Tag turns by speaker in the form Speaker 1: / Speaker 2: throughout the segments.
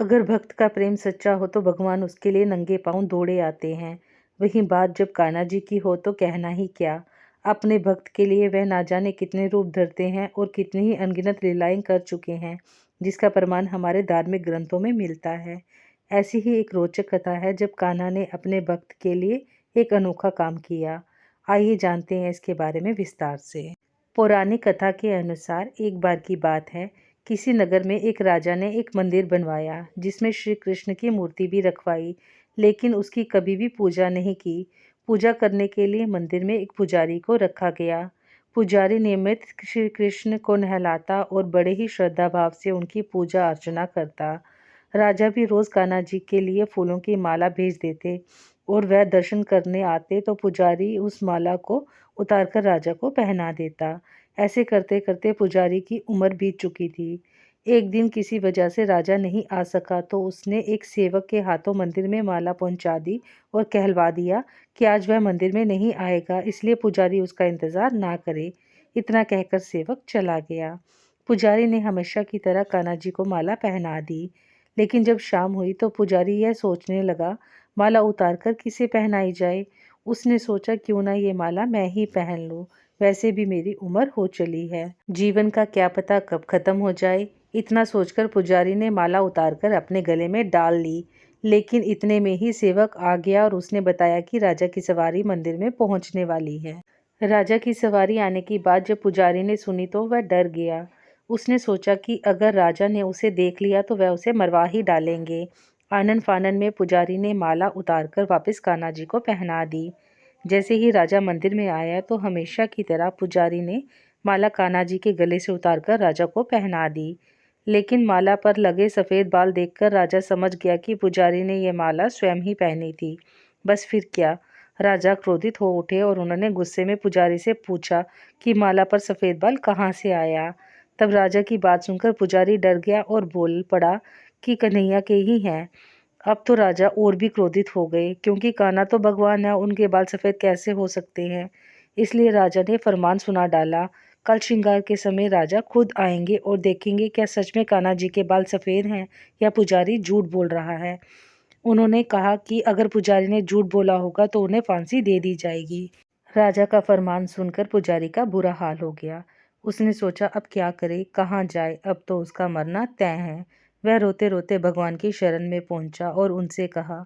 Speaker 1: अगर भक्त का प्रेम सच्चा हो तो भगवान उसके लिए नंगे पांव दौड़े आते हैं। वहीं बात जब कान्हा जी की हो तो कहना ही क्या। अपने भक्त के लिए वह ना जाने कितने रूप धरते हैं और कितनी ही अनगिनत लीलाएं कर चुके हैं, जिसका प्रमाण हमारे धार्मिक ग्रंथों में मिलता है। ऐसी ही एक रोचक कथा है जब कान्हा ने अपने भक्त के लिए एक अनोखा काम किया। आइए जानते हैं इसके बारे में विस्तार से। पौराणिक कथा के अनुसार एक बार की बात है, किसी नगर में एक राजा ने एक मंदिर बनवाया जिसमें श्री कृष्ण की मूर्ति भी रखवाई, लेकिन उसकी कभी भी पूजा नहीं की। पूजा करने के लिए मंदिर में एक पुजारी को रखा गया। पुजारी नियमित श्री कृष्ण को नहलाता और बड़े ही श्रद्धा भाव से उनकी पूजा अर्चना करता। राजा भी रोज कान्हा जी के लिए फूलों की माला भेज देते और वह दर्शन करने आते तो पुजारी उस माला को उतारकर राजा को पहना देता। ऐसे करते करते पुजारी की उम्र बीत चुकी थी। एक दिन किसी वजह से राजा नहीं आ सका तो उसने एक सेवक के हाथों मंदिर में माला पहुंचा दी और कहलवा दिया कि आज वह मंदिर में नहीं आएगा, इसलिए पुजारी उसका इंतजार ना करे। इतना कहकर सेवक चला गया। पुजारी ने हमेशा की तरह कान्हा जी को माला पहना दी। लेकिन जब शाम हुई तो पुजारी यह सोचने लगा, माला उतारकर किसे पहनाई जाए। उसने सोचा क्यों ना ये माला मैं ही पहन लूं, वैसे भी मेरी उम्र हो चली है, जीवन का क्या पता कब खत्म हो जाए। इतना सोचकर पुजारी ने माला उतारकर अपने गले में डाल ली। लेकिन इतने में ही सेवक आ गया और उसने बताया कि राजा की सवारी मंदिर में पहुंचने वाली है। राजा की सवारी आने की बात जब पुजारी ने सुनी तो वह डर गया। उसने सोचा कि अगर राजा ने उसे देख लिया तो वह उसे मरवा ही डालेंगे। आनन फानन में पुजारी ने माला उतारकर वापस कान्हा जी को पहना दी। जैसे ही राजा मंदिर में आया तो हमेशा की तरह पुजारी ने माला कान्हा जी के गले से उतारकर राजा को पहना दी। लेकिन माला पर लगे सफ़ेद बाल देखकर राजा समझ गया कि पुजारी ने यह माला स्वयं ही पहनी थी। बस फिर क्या, राजा क्रोधित हो उठे और उन्होंने गुस्से में पुजारी से पूछा कि माला पर सफ़ेद बाल कहाँ से आया। तब राजा की बात सुनकर पुजारी डर गया और बोल पड़ा कि कन्हैया के ही हैं। अब तो राजा और भी क्रोधित हो गए, क्योंकि कान्हा तो भगवान है, उनके बाल सफ़ेद कैसे हो सकते हैं। इसलिए राजा ने फरमान सुना डाला, कल श्रृंगार के समय राजा खुद आएंगे और देखेंगे क्या सच में कान्हा जी के बाल सफ़ेद हैं या पुजारी झूठ बोल रहा है। उन्होंने कहा कि अगर पुजारी ने झूठ बोला होगा तो उन्हें फांसी दे दी जाएगी। राजा का फरमान सुनकर पुजारी का बुरा हाल हो गया। उसने सोचा अब क्या करे, कहाँ जाए, अब तो उसका मरना तय है। वह रोते रोते भगवान की शरण में पहुंचा और उनसे कहा,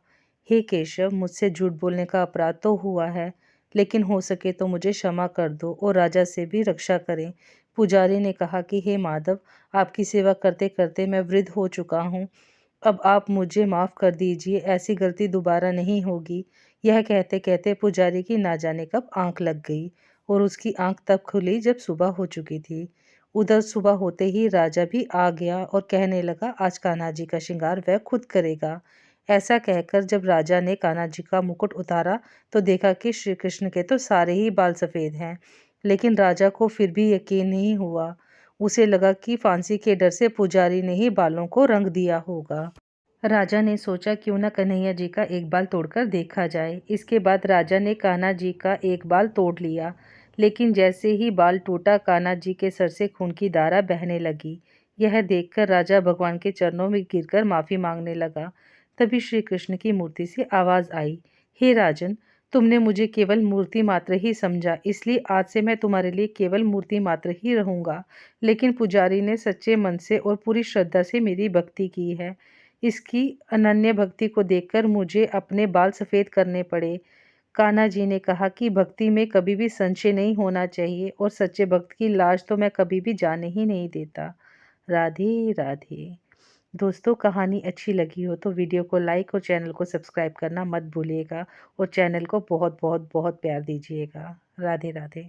Speaker 1: हे केशव, मुझसे झूठ बोलने का अपराध तो हुआ है, लेकिन हो सके तो मुझे क्षमा कर दो और राजा से भी रक्षा करें। पुजारी ने कहा कि हे माधव, आपकी सेवा करते करते मैं वृद्ध हो चुका हूँ, अब आप मुझे माफ़ कर दीजिए, ऐसी गलती दोबारा नहीं होगी। यह कहते कहते पुजारी की ना जाने कब आंख लग गई और उसकी आंख तब खुली जब सुबह हो चुकी थी। उधर सुबह होते ही राजा भी आ गया और कहने लगा, आज कान्हा जी का श्रृंगार वह खुद करेगा। ऐसा कहकर जब राजा ने कान्हा जी का मुकुट उतारा तो देखा कि श्री कृष्ण के तो सारे ही बाल सफ़ेद हैं। लेकिन राजा को फिर भी यकीन नहीं हुआ। उसे लगा कि फांसी के डर से पुजारी ने ही बालों को रंग दिया होगा। राजा ने सोचा क्यों न कन्हैया जी का एक बाल तोड़कर देखा जाए। इसके बाद राजा ने कान्हा जी का एक बाल तोड़ लिया, लेकिन जैसे ही बाल टूटा कान्हा जी के सर से खून की धारा बहने लगी। यह देखकर राजा भगवान के चरणों में गिरकर माफी मांगने लगा। तभी श्री कृष्ण की मूर्ति से आवाज आई, हे राजन, तुमने मुझे केवल मूर्ति मात्र ही समझा, इसलिए आज से मैं तुम्हारे लिए केवल मूर्ति मात्र ही रहूंगा। लेकिन पुजारी ने सच्चे मन से और पूरी श्रद्धा से मेरी भक्ति की है। इसकी अनन्य भक्ति को देखकर मुझे अपने बाल सफ़ेद करने पड़े। कान्हा जी ने कहा कि भक्ति में कभी भी संशय नहीं होना चाहिए और सच्चे भक्त की लाज तो मैं कभी भी जाने ही नहीं देता। राधे राधे। दोस्तों, कहानी अच्छी लगी हो तो वीडियो को लाइक और चैनल को सब्सक्राइब करना मत भूलिएगा और चैनल को बहुत बहुत बहुत प्यार दीजिएगा। राधे राधे।